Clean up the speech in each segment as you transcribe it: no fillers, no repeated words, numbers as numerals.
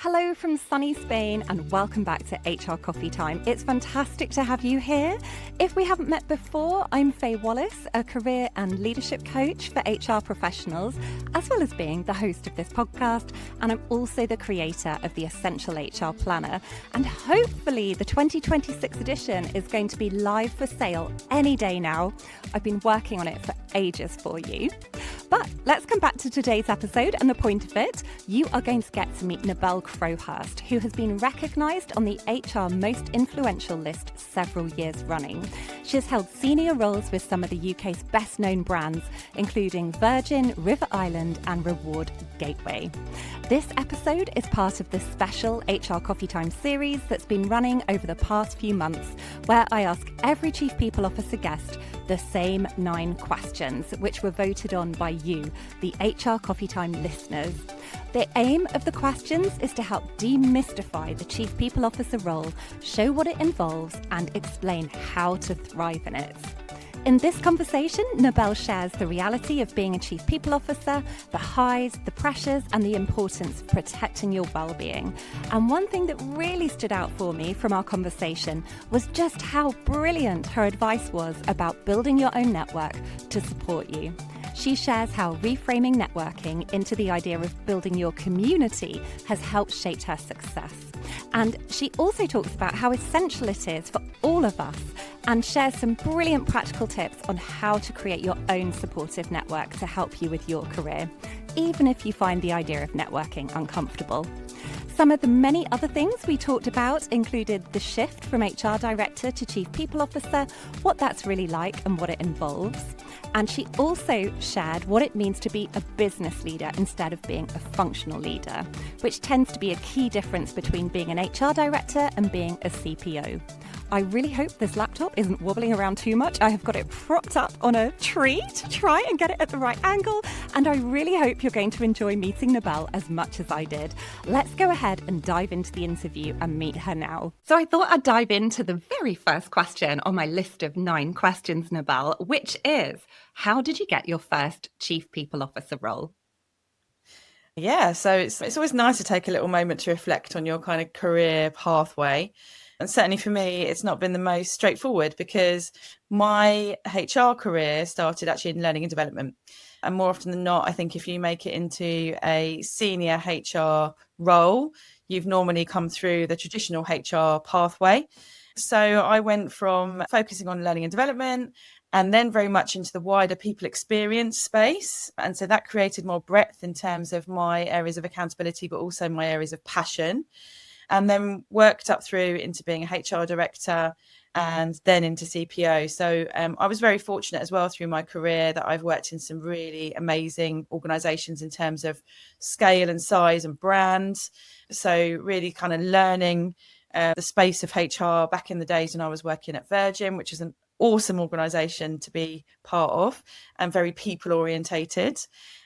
Hello from sunny Spain and welcome back to HR Coffee Time. It's fantastic to have you here. If we haven't met before, I'm Fay Wallis, a career and leadership coach for HR professionals, as well as being the host of this podcast. And I'm also the creator of the Essential HR Planner. And hopefully the 2026 edition is going to be live for sale any day now. I've been working on it for ages for you. But let's come back to today's episode and the point of it. You are going to get to meet Nebel Crowhurst, who has been recognised on the HR Most Influential list several years running. She has held senior roles with some of the UK's best-known brands, including Virgin, River Island and Reward Gateway. This episode is part of the special HR Coffee Time series that's been running over the past few months, where I ask every Chief People Officer guest the same 9 questions, which were voted on by you, the HR Coffee Time listeners. The aim of the questions is to help demystify the Chief People Officer role, show what it involves, and explain how to thrive in it. In this conversation, Nebel shares the reality of being a Chief People Officer, the highs, the pressures, and the importance of protecting your well-being. And one thing that really stood out for me from our conversation was just how brilliant her advice was about building your own network to support you. She shares how reframing networking into the idea of building your community has helped shape her success. And she also talks about how essential it is for all of us and shares some brilliant practical tips on how to create your own supportive network to help you with your career, even if you find the idea of networking uncomfortable. Some of the many other things we talked about included the shift from HR Director to Chief People Officer, what that's really like and what it involves. And she also shared what it means to be a business leader instead of being a functional leader, which tends to be a key difference between being an HR Director and being a CPO. I really hope this laptop isn't wobbling around too much. I have got it propped up on a tree to try and get it at the right angle. And I really hope you're going to enjoy meeting Nebel as much as I did. Let's go ahead and dive into the interview and meet her now. So I thought I'd dive into the very first question on my list of 9 questions, Nebel, which is, how did you get your first Chief People Officer role? Yeah, so it's always nice to take a little moment to reflect on your kind of career pathway. And certainly for me, it's not been the most straightforward because my HR career started actually in learning and development. And more often than not, I think if you make it into a senior HR role, you've normally come through the traditional HR pathway. So I went from focusing on learning and development and then very much into the wider people experience space. And so that created more breadth in terms of my areas of accountability, but also my areas of passion. And then worked up through into being a HR director and then into CPO. So I was very fortunate as well through my career that I've worked in some really amazing organisations in terms of scale and size and brand. So really kind of learning the space of HR back in the days when I was working at Virgin, which is an awesome organisation to be part of and very people orientated.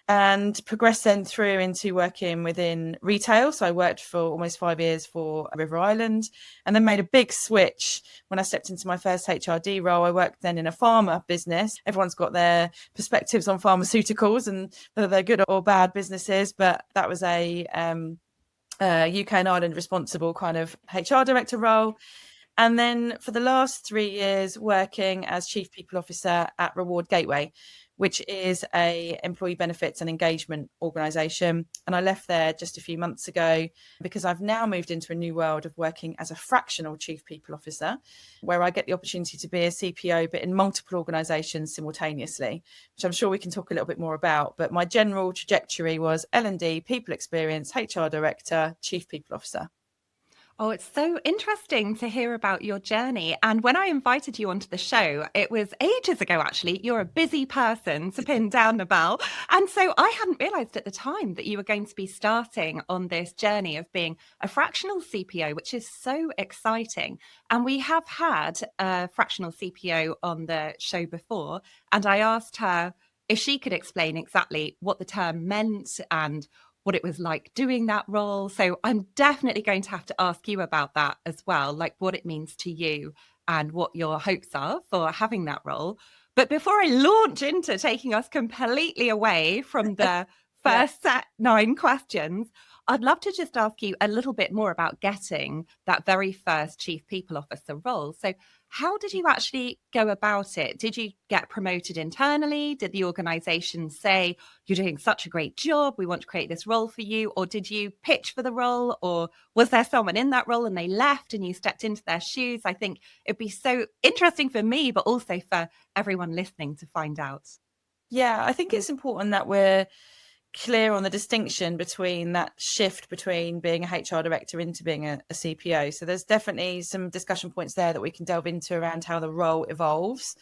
And progressed then through into working within retail. So I worked for almost 5 years for River Island and then made a big switch when I stepped into my first HRD role. I worked then in a pharma business. Everyone's got their perspectives on pharmaceuticals and whether they're good or bad businesses, but that was a UK and Ireland responsible kind of HR director role. And then for the last 3 years working as Chief People Officer at Reward Gateway, which is a employee benefits and engagement organisation. And I left there just a few months ago because I've now moved into a new world of working as a fractional Chief People Officer, where I get the opportunity to be a CPO, but in multiple organisations simultaneously, which I'm sure we can talk a little bit more about. But my general trajectory was L&D, People Experience, HR Director, Chief People Officer. Oh, it's so interesting to hear about your journey. And when I invited you onto the show, it was ages ago, actually. You're a busy person to pin down, Nebel. And so I hadn't realised at the time that you were going to be starting on this journey of being a fractional CPO, which is so exciting. And we have had a fractional CPO on the show before. And I asked her if she could explain exactly what the term meant and what it was like doing that role. So I'm definitely going to have to ask you about that as well, like what it means to you and what your hopes are for having that role. But before I launch into taking us completely away from the Yeah. first set 9 questions. I'd love to just ask you a little bit more about getting that very first Chief People Officer role. So, how did you actually go about it? Did you get promoted internally? Did the organization say, you're doing such a great job, we want to create this role for you? Or did you pitch for the role? Or was there someone in that role and they left and you stepped into their shoes? I think it'd be so interesting for me, but also for everyone listening to find out. Yeah, I think it's important that we're clear on the distinction between that shift between being a HR director into being a CPO. So there's definitely some discussion points there that we can delve into around how the role evolves.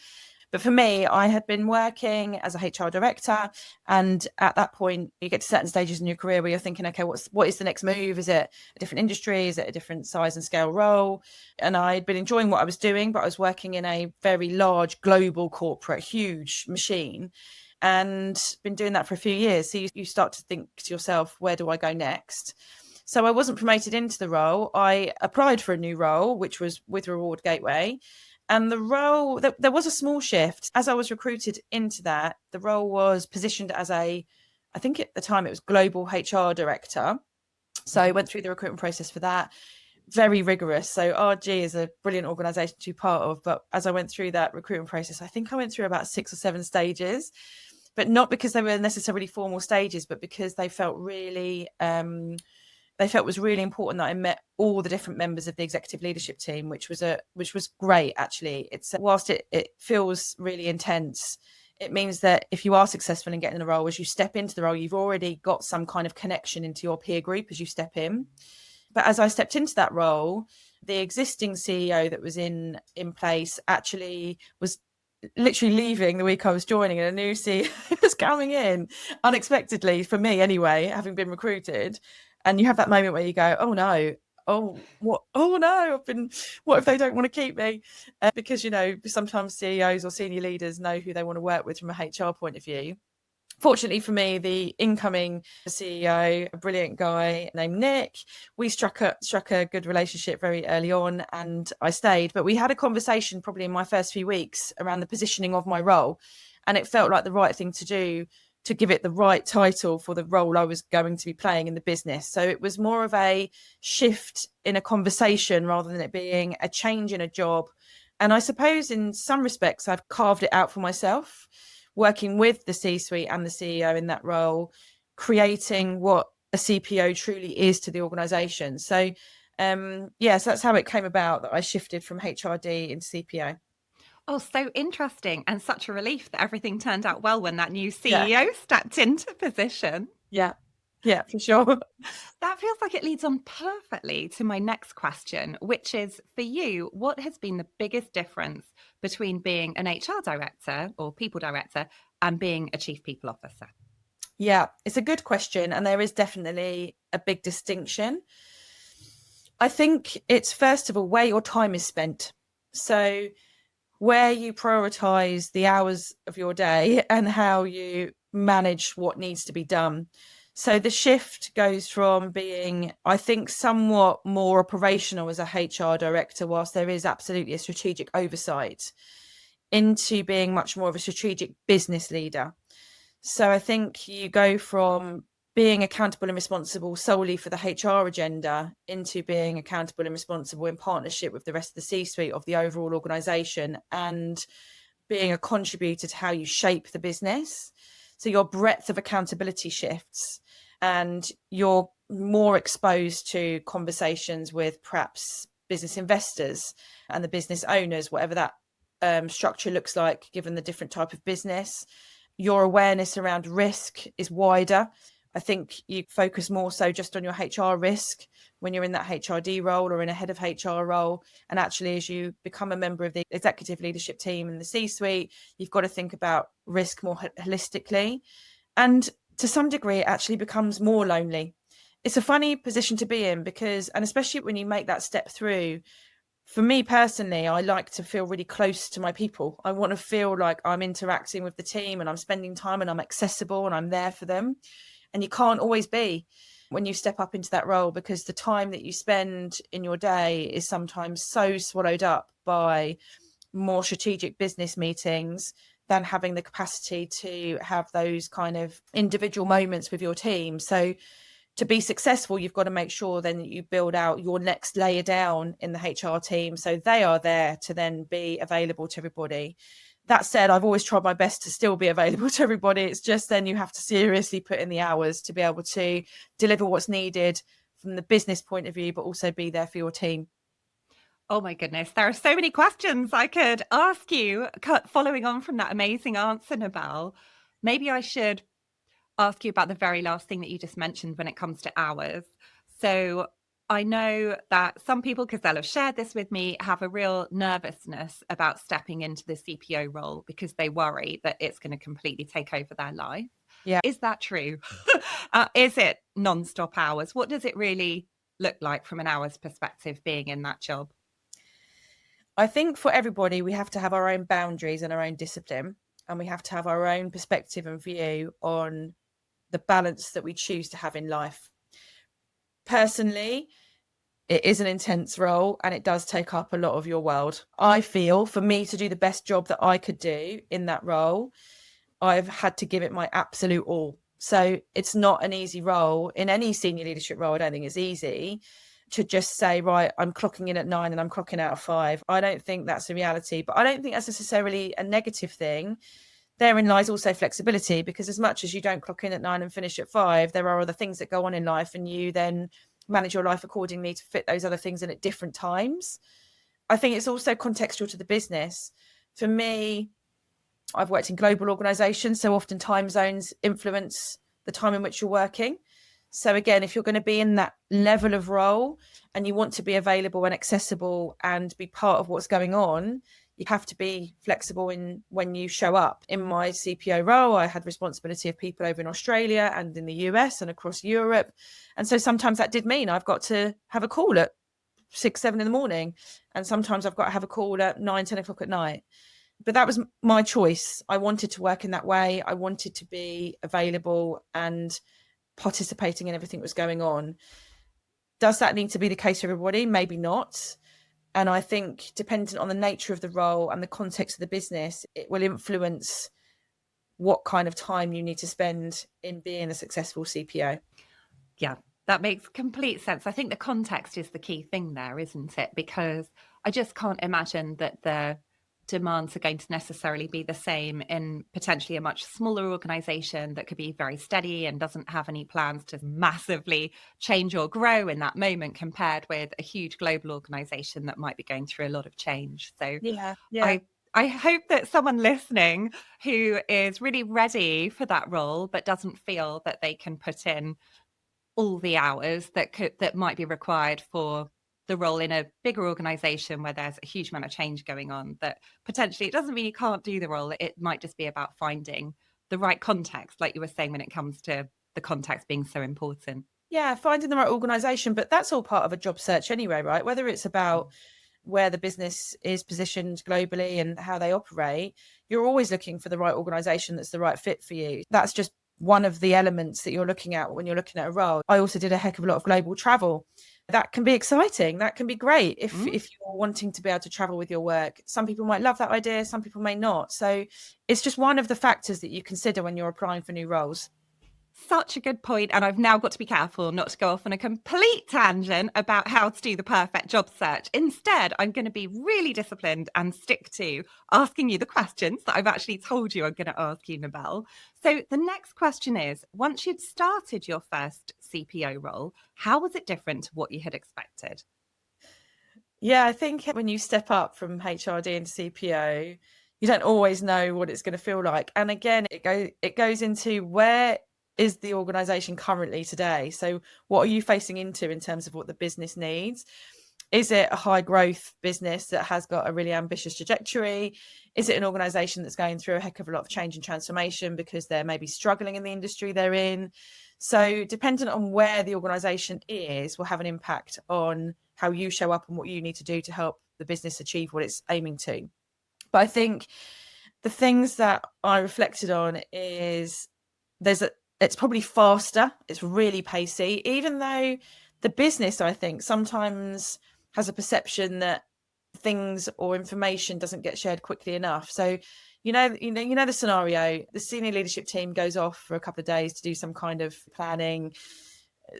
But for me, I had been working as a HR director, and at that point, you get to certain stages in your career where you're thinking, okay, what is the next move? Is it a different industry? Is it a different size and scale role? And I'd been enjoying what I was doing, but I was working in a very large global corporate, huge machine, and been doing that for a few years. So you start to think to yourself, where do I go next? So I wasn't promoted into the role. I applied for a new role, which was with Reward Gateway. And the role, there was a small shift. As I was recruited into that, the role was positioned as I think at the time it was global HR director. So I went through the recruitment process for that. Very rigorous. So RG is a brilliant organisation to be part of. But as I went through that recruitment process, I think I went through about 6 or 7 stages, but not because they were necessarily formal stages, but because they felt really it was really important that I met all the different members of the executive leadership team, which was great. Actually, it's whilst it feels really intense, it means that if you are successful in getting the role, as you step into the role, you've already got some kind of connection into your peer group as you step in. But as I stepped into that role, the existing CEO that was in place actually was literally leaving the week I was joining, and a new CEO was coming in unexpectedly for me anyway, having been recruited. And you have that moment where you go, oh no, what if they don't want to keep me? Because, sometimes CEOs or senior leaders know who they want to work with from a HR point of view. Fortunately for me, the incoming CEO, a brilliant guy named Nick, we struck a good relationship very early on, and I stayed. But we had a conversation probably in my first few weeks around the positioning of my role, and it felt like the right thing to do to give it the right title for the role I was going to be playing in the business. So it was more of a shift in a conversation rather than it being a change in a job. And I suppose in some respects, I've carved it out for myself, working with the C-suite and the CEO in that role, creating what a CPO truly is to the organization. So, so that's how it came about that I shifted from HRD into CPO. Oh, so interesting, and such a relief that everything turned out well when that new CEO Yeah. stepped into position. Yeah, for sure. That feels like it leads on perfectly to my next question, which is for you, what has been the biggest difference between being an HR director or people director and being a chief people officer? Yeah, it's a good question. And there is definitely a big distinction. I think it's, first of all, where your time is spent. So where you prioritize the hours of your day and how you manage what needs to be done. So the shift goes from being, I think, somewhat more operational as a HR director, whilst there is absolutely a strategic oversight, into being much more of a strategic business leader. So I think you go from being accountable and responsible solely for the HR agenda into being accountable and responsible in partnership with the rest of the C-suite of the overall organisation, and being a contributor to how you shape the business. So your breadth of accountability shifts, and you're more exposed to conversations with perhaps business investors and the business owners, whatever that structure looks like, given the different type of business. Your awareness around risk is wider. I think you focus more so just on your HR risk when you're in that HRD role or in a head of HR role. And actually, as you become a member of the executive leadership team and the C-suite, you've got to think about risk more holistically. And to some degree, it actually becomes more lonely. It's a funny position to be in because, and especially when you make that step through, for me personally, I like to feel really close to my people. I want to feel like I'm interacting with the team and I'm spending time and I'm accessible and I'm there for them. And you can't always be when you step up into that role, because the time that you spend in your day is sometimes so swallowed up by more strategic business meetings than having the capacity to have those kind of individual moments with your team. So to be successful, you've got to make sure then that you build out your next layer down in the HR team, so they are there to then be available to everybody. That said, I've always tried my best to still be available to everybody. It's just then you have to seriously put in the hours to be able to deliver what's needed from the business point of view, but also be there for your team. Oh my goodness, there are so many questions I could ask you following on from that amazing answer, Nebel. Maybe I should ask you about the very last thing that you just mentioned when it comes to hours. So I know that some people, because they'll have shared this with me, have a real nervousness about stepping into the CPO role because they worry that it's going to completely take over their life. Yeah. Is that true? Is it non-stop hours? What does it really look like from an hours perspective being in that job? I think for everybody, we have to have our own boundaries and our own discipline, and we have to have our own perspective and view on the balance that we choose to have in life. Personally, it is an intense role and it does take up a lot of your world. I feel for me to do the best job that I could do in that role, I've had to give it my absolute all. So it's not an easy role. In any senior leadership role, I don't think it's easy to just say, right, I'm clocking in at 9 and I'm clocking out at 5. I don't think that's a reality, but I don't think that's necessarily a negative thing. Therein lies also flexibility, because as much as you don't clock in at 9 and finish at 5, there are other things that go on in life, and you then manage your life accordingly to fit those other things in at different times. I think it's also contextual to the business. For me, I've worked in global organizations, so often time zones influence the time in which you're working. So again, if you're going to be in that level of role and you want to be available and accessible and be part of what's going on, you have to be flexible in when you show up. In my CPO role, I had responsibility of people over in Australia and in the US and across Europe. And so sometimes that did mean I've got to have a call at 6, 7 in the morning. And sometimes I've got to have a call at 9, 10 o'clock at night. But that was my choice. I wanted to work in that way. I wanted to be available and participating in everything that was going on. Does that need to be the case for everybody? Maybe not. And I think dependent on the nature of the role and the context of the business, it will influence what kind of time you need to spend in being a successful CPO. Yeah, that makes complete sense. I think the context is the key thing there, isn't it? Because I just can't imagine that the demands are going to necessarily be the same in potentially a much smaller organization that could be very steady and doesn't have any plans to massively change or grow in that moment, compared with a huge global organization that might be going through a lot of change. So I hope that someone listening who is really ready for that role but doesn't feel that they can put in all the hours that might be required for the role in a bigger organization where there's a huge amount of change going on, that potentially it doesn't mean you can't do the role. It might just be about finding the right context, like you were saying, when it comes to the context being so important. Yeah, finding the right organization, but that's all part of a job search anyway, right? Whether it's about where the business is positioned globally and how they operate, you're always looking for the right organization that's the right fit for you. That's just one of the elements that you're looking at when you're looking at a role. I also did a heck of a lot of global travel. That can be exciting. That can be great if you're wanting to be able to travel with your work. Some people might love that idea, some people may not. So it's just one of the factors that you consider when you're applying for new roles. Such a good point. And I've now got to be careful not to go off on a complete tangent about how to do the perfect job search. Instead, I'm going to be really disciplined and stick to asking you the questions that I've actually told you I'm going to ask you, Nebel. So the next question is, once you'd started your first CPO role, how was it different to what you had expected? Yeah, I think when you step up from HRD into CPO, you don't always know what it's going to feel like. And again, it goes into where is the organization currently today? So what are you facing into in terms of what the business needs? Is it a high growth business that has got a really ambitious trajectory? Is it an organization that's going through a heck of a lot of change and transformation because they're maybe struggling in the industry they're in? So dependent on where the organization is will have an impact on how you show up and what you need to do to help the business achieve what it's aiming to. But I think the things that I reflected on is it's probably faster. It's really pacey, even though the business, I think, sometimes has a perception that things or information doesn't get shared quickly enough. So You know the scenario. The senior leadership team goes off for a couple of days to do some kind of planning,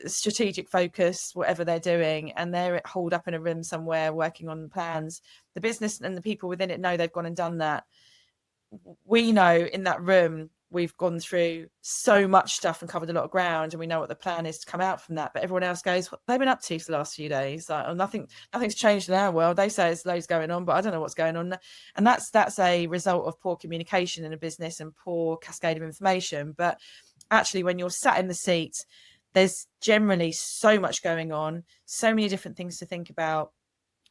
strategic focus, whatever they're doing, and they're holed up in a room somewhere working on plans. The business and the people within it know they've gone and done that. We know in that room we've gone through so much stuff and covered a lot of ground, and we know what the plan is to come out from that. But everyone else goes, what have they been up to for the last few days? Like, oh, nothing's changed in our world. They say there's loads going on, but I don't know what's going on. And that's a result of poor communication in a business and poor cascade of information. But actually, when you're sat in the seat, there's generally so much going on, so many different things to think about.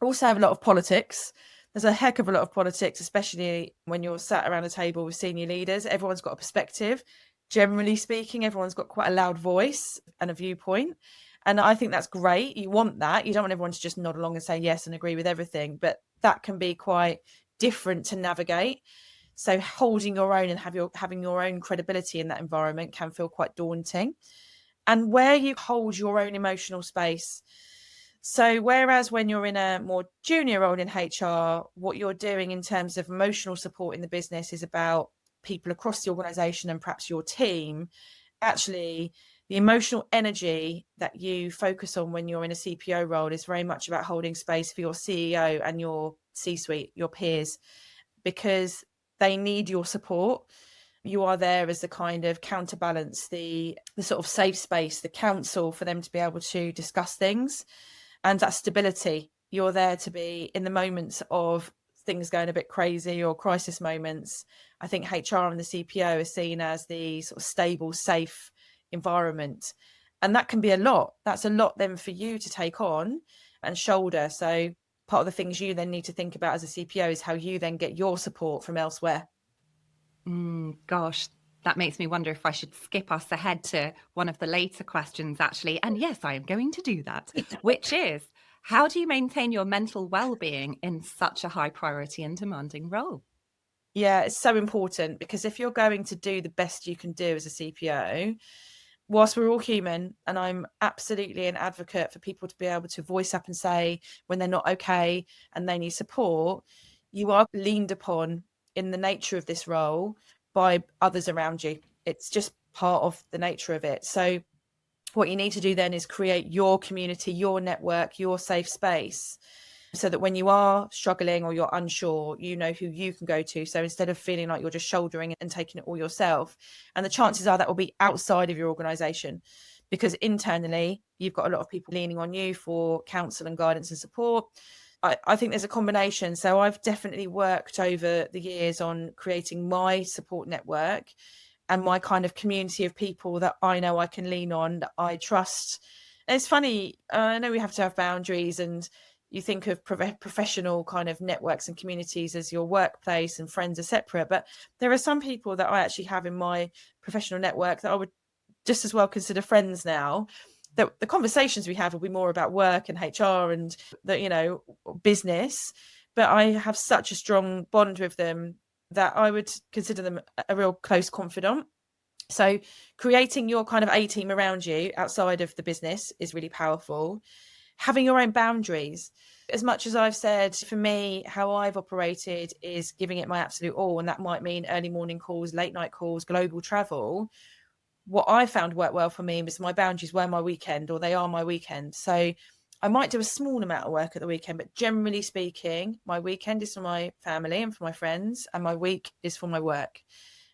Also have a lot of politics. There's a heck of a lot of politics, especially when you're sat around a table with senior leaders. Everyone's got a perspective. Generally speaking, everyone's got quite a loud voice and a viewpoint. And I think that's great. You want that. You don't want everyone to just nod along and say yes and agree with everything. But that can be quite different to navigate. So holding your own and having your own credibility in that environment can feel quite daunting. And where you hold your own emotional space. So whereas when you're in a more junior role in HR, what you're doing in terms of emotional support in the business is about people across the organization and perhaps your team, actually the emotional energy that you focus on when you're in a CPO role is very much about holding space for your CEO and your C-suite, your peers, because they need your support. You are there as the kind of counterbalance, the sort of safe space, the counsel for them to be able to discuss things. And that stability, you're there to be in the moments of things going a bit crazy or crisis moments. I think HR and the CPO are seen as the sort of stable, safe environment. And that can be a lot. That's a lot then for you to take on and shoulder. So part of the things you then need to think about as a CPO is how you then get your support from elsewhere. Gosh, that makes me wonder if I should skip us ahead to one of the later questions, actually. And yes, I am going to do that, which is, how do you maintain your mental well-being in such a high priority and demanding role? Yeah, it's so important, because if you're going to do the best you can do as a CPO, whilst we're all human, and I'm absolutely an advocate for people to be able to voice up and say when they're not okay and they need support, you are leaned upon in the nature of this role by others around you. It's just part of the nature of it. So what you need to do then is create your community, your network, your safe space, so that when you are struggling or you're unsure, you know who you can go to. So instead of feeling like you're just shouldering and taking it all yourself, and the chances are that will be outside of your organization, because internally you've got a lot of people leaning on you for counsel and guidance and support. I think there's a combination. So I've definitely worked over the years on creating my support network and my kind of community of people that I know I can lean on, that I trust. And it's funny, I know we have to have boundaries, and you think of professional kind of networks and communities as your workplace and friends are separate. But there are some people that I actually have in my professional network that I would just as well consider friends now. That the conversations we have will be more about work and HR and the business, but I have such a strong bond with them that I would consider them a real close confidant. So creating your kind of A team around you outside of the business is really powerful. Having your own boundaries. As much as I've said, for me, how I've operated is giving it my absolute all, and that might mean early morning calls, late night calls, global travel. What I found worked well for me was my boundaries were my weekend, or they are my weekend. So I might do a small amount of work at the weekend, but generally speaking, my weekend is for my family and for my friends, and my week is for my work.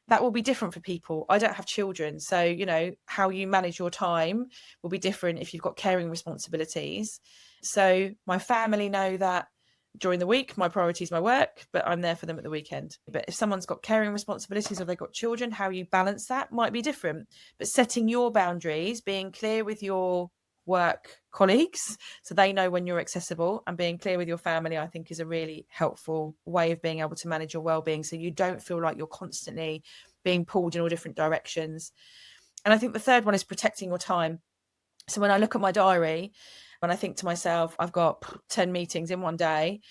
That will be different for people. I don't have children. So, how you manage your time will be different if you've got caring responsibilities. So my family know that during the week, my priority is my work, but I'm there for them at the weekend. But if someone's got caring responsibilities or they've got children, how you balance that might be different. But setting your boundaries, being clear with your work colleagues so they know when you're accessible, and being clear with your family, I think is a really helpful way of being able to manage your well-being, so you don't feel like you're constantly being pulled in all different directions. And I think the third one is protecting your time. So when I look at my diary, when I think to myself, I've got 10 meetings in one day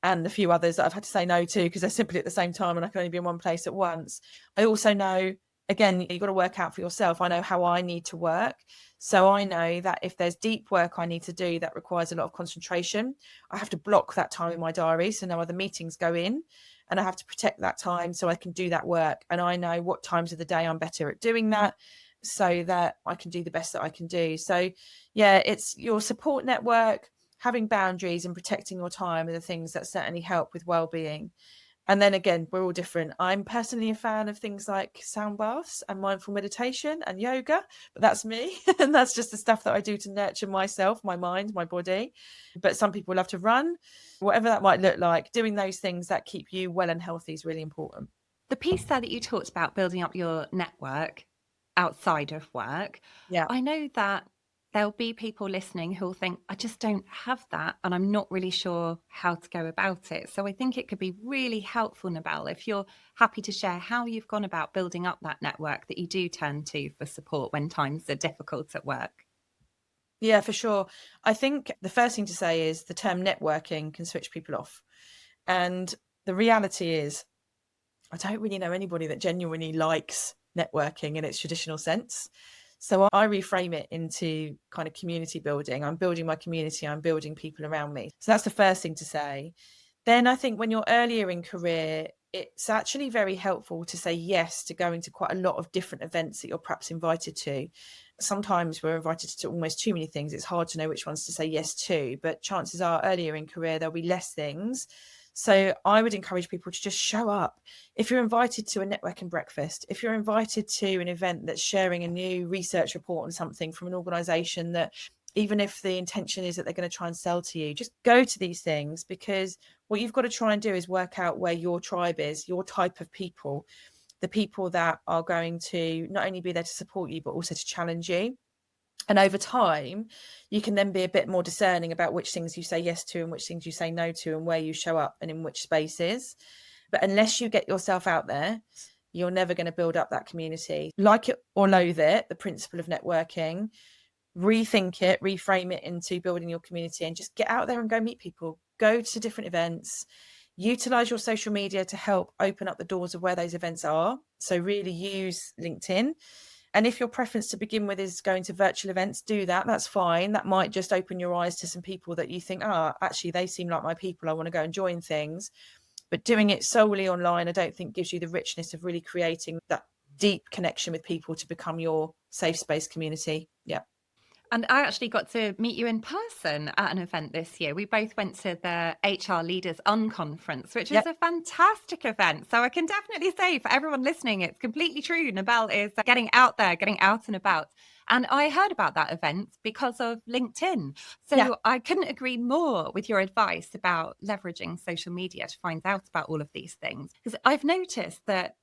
and a few others that I've had to say no to because they're simply at the same time and I can only be in one place at once. I also know, again, you've got to work out for yourself. I know how I need to work. So I know that if there's deep work I need to do that requires a lot of concentration, I have to block that time in my diary so no other meetings go in. and I have to protect that time so I can do that work. And I know what times of the day I'm better at doing that, so that I can do the best that I can do. So yeah, it's your support network, having boundaries and protecting your time are the things that certainly help with well-being. And then again, we're all different. I'm personally a fan of things like sound baths and mindful meditation and yoga, but that's me. And that's just the stuff that I do to nurture myself, my mind, my body. But some people love to run, whatever that might look like. Doing those things that keep you well and healthy is really important. The piece there that you talked about building up your network outside of work, Yeah. I know that there'll be people listening who'll think, I just don't have that and I'm not really sure how to go about it. So I think it could be really helpful, Nebel, if you're happy to share how you've gone about building up that network that you do turn to for support when times are difficult at work. Yeah, for sure. I think the first thing to say is the term networking can switch people off. And the reality is, I don't really know anybody that genuinely likes networking in its traditional sense. So I reframe it into kind of community building. I'm building my community, I'm building people around me. So that's the first thing to say. Then I think when you're earlier in career, it's actually very helpful to say yes to going to quite a lot of different events that you're perhaps invited to. Sometimes we're invited to almost too many things. It's hard to know which ones to say yes to, but chances are earlier in career, there'll be less things. So I would encourage people to just show up. If you're invited to a networking breakfast, if you're invited to an event that's sharing a new research report on something from an organisation that, even if the intention is that they're going to try and sell to you, just go to these things, because what you've got to try and do is work out where your tribe is, your type of people, the people that are going to not only be there to support you, but also to challenge you. And over time, you can then be a bit more discerning about which things you say yes to and which things you say no to, and where you show up and in which spaces. But unless you get yourself out there, you're never going to build up that community. Like it or loathe it, the principle of networking, rethink it, reframe it into building your community, and just get out there and go meet people, go to different events, utilize your social media to help open up the doors of where those events are. So really use LinkedIn. And if your preference to begin with is going to virtual events, do that. That's fine. That might just open your eyes to some people that you think, actually, they seem like my people. I want to go and join things. But doing it solely online, I don't think gives you the richness of really creating that deep connection with people to become your safe space community. Yeah. And I actually got to meet you in person at an event this year. We both went to the HR Leaders Unconference, which was a fantastic event. So I can definitely say for everyone listening, it's completely true. Nebel is getting out there, getting out and about. And I heard about that event because of LinkedIn. So I couldn't agree more with your advice about leveraging social media to find out about all of these things. Because I've noticed that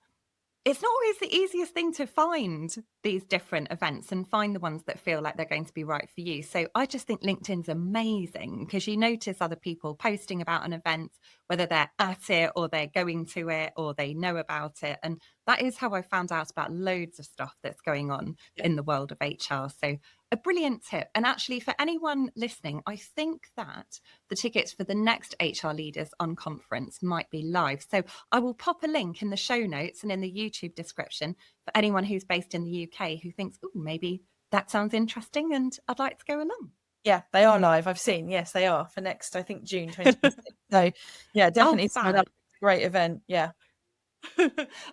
it's not always the easiest thing to find these different events and find the ones that feel like they're going to be right for you. So I just think LinkedIn's amazing, because you notice other people posting about an event, whether they're at it or they're going to it or they know about it. And that is how I found out about loads of stuff that's going on in the world of HR. So a brilliant tip. And actually, for anyone listening, I think that the tickets for the next HR Leaders Unconference might be live. So I will pop a link in the show notes and in the YouTube description for anyone who's based in the UK who thinks, oh, maybe that sounds interesting and I'd like to go along. Yeah, they are live. I've seen. Yes, they are for next, I think, June 2026. So yeah, definitely sign up. Great event. Yeah.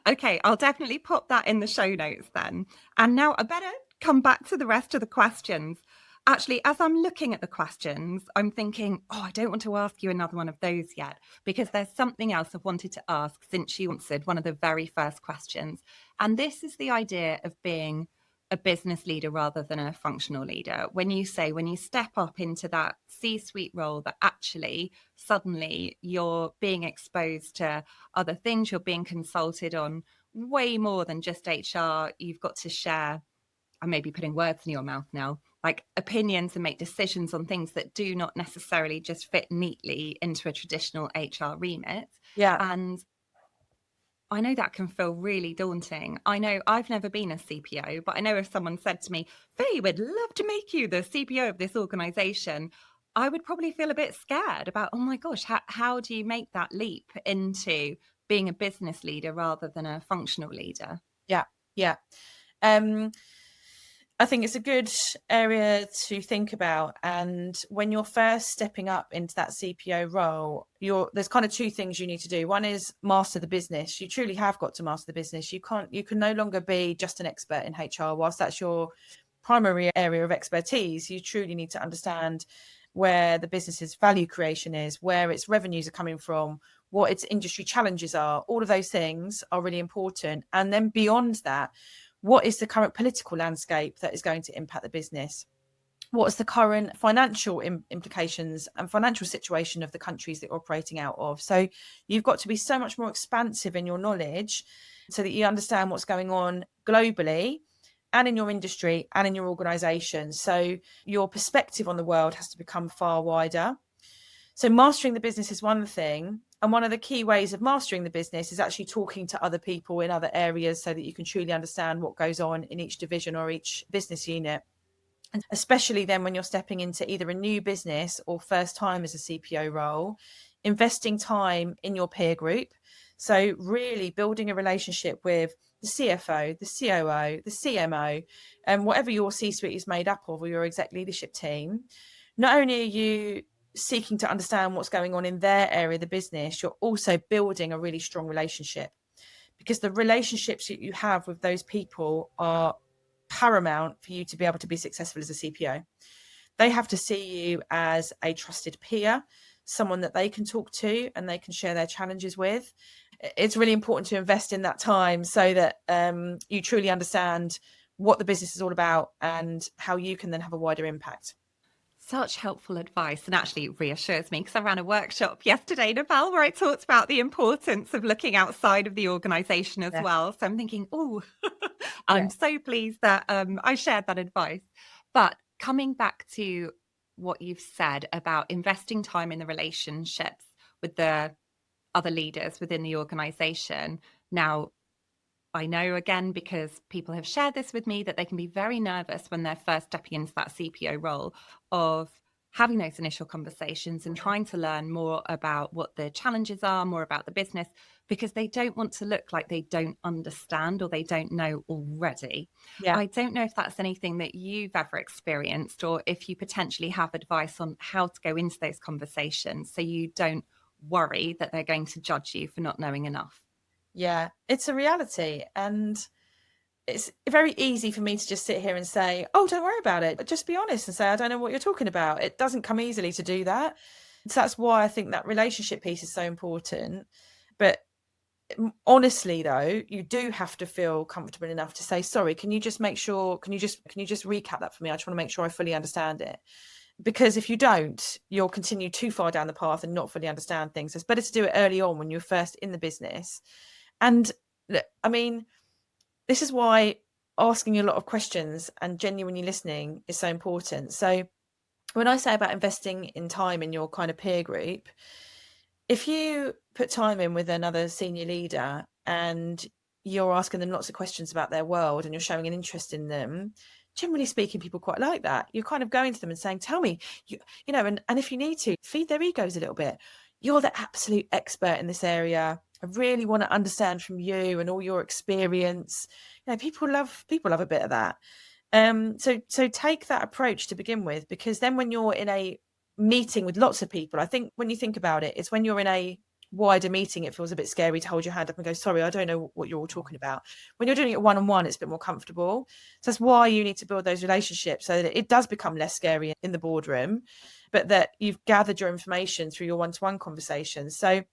Okay, I'll definitely pop that in the show notes then. And now I better come back to the rest of the questions. Actually, as I'm looking at the questions, I'm thinking, I don't want to ask you another one of those yet, because there's something else I've wanted to ask since you answered one of the very first questions. And this is the idea of being a business leader rather than a functional leader. When you step up into that C-suite role, that actually suddenly you're being exposed to other things, you're being consulted on way more than just HR. You've got to share, I may be putting words in your mouth now, like opinions and make decisions on things that do not necessarily just fit neatly into a traditional HR remit. Yeah. And I know that can feel really daunting. I know I've never been a CPO, but I know if someone said to me, Faye, we'd love to make you the CPO of this organization, I would probably feel a bit scared about, oh my gosh, how do you make that leap into being a business leader rather than a functional leader? Yeah. Yeah. I think it's a good area to think about. And when you're first stepping up into that CPO role, there's kind of two things you need to do. One is master the business. You truly have got to master the business. You can no longer be just an expert in HR. Whilst that's your primary area of expertise, you truly need to understand where the business's value creation is, where its revenues are coming from, what its industry challenges are. All of those things are really important. And then beyond that, what is the current political landscape that is going to impact the business? What's the current financial implications and financial situation of the countries that you're operating out of? So you've got to be so much more expansive in your knowledge so that you understand what's going on globally and in your industry and in your organization. So your perspective on the world has to become far wider. So mastering the business is one thing. And one of the key ways of mastering the business is actually talking to other people in other areas so that you can truly understand what goes on in each division or each business unit. And especially then when you're stepping into either a new business or first time as a CPO role, investing time in your peer group. So really building a relationship with the CFO, the COO, the CMO, and whatever your C-suite is made up of, or your exec leadership team. Not only are you seeking to understand what's going on in their area of the business, you're also building a really strong relationship, because the relationships that you have with those people are paramount for you to be able to be successful as a CPO. They have to see you as a trusted peer, someone that they can talk to and they can share their challenges with. It's really important to invest in that time so that you truly understand what the business is all about and how you can then have a wider impact. Such helpful advice, and actually reassures me because I ran a workshop yesterday, Nebel, where I talked about the importance of looking outside of the organisation as well. So I'm thinking, oh, I'm so pleased that I shared that advice. But coming back to what you've said about investing time in the relationships with the other leaders within the organisation. Now, I know, again, because people have shared this with me, that they can be very nervous when they're first stepping into that CPO role of having those initial conversations and trying to learn more about what the challenges are, more about the business, because they don't want to look like they don't understand or they don't know already. Yeah. I don't know if that's anything that you've ever experienced, or if you potentially have advice on how to go into those conversations so you don't worry that they're going to judge you for not knowing enough. Yeah, it's a reality. And it's very easy for me to just sit here and say, oh, don't worry about it. Just be honest and say, I don't know what you're talking about. It doesn't come easily to do that. So that's why I think that relationship piece is so important. But honestly, though, you do have to feel comfortable enough to say, sorry, can you just recap that for me? I just want to make sure I fully understand it. Because if you don't, you'll continue too far down the path and not fully understand things. It's better to do it early on when you're first in the business. And I mean, this is why asking a lot of questions and genuinely listening is so important. So when I say about investing in time in your kind of peer group, if you put time in with another senior leader and you're asking them lots of questions about their world and you're showing an interest in them, generally speaking, people quite like that. You're kind of going to them and saying, tell me, and if you need to, feed their egos a little bit. You're the absolute expert in this area. I really want to understand from you and all your experience. People love a bit of that. So take that approach to begin with, because then when you're in a meeting with lots of people, I think when you think about it, it's when you're in a wider meeting, it feels a bit scary to hold your hand up and go, sorry, I don't know what you're all talking about. When you're doing it one-on-one, it's a bit more comfortable. So that's why you need to build those relationships so that it does become less scary in the boardroom, but that you've gathered your information through your one-to-one conversations. So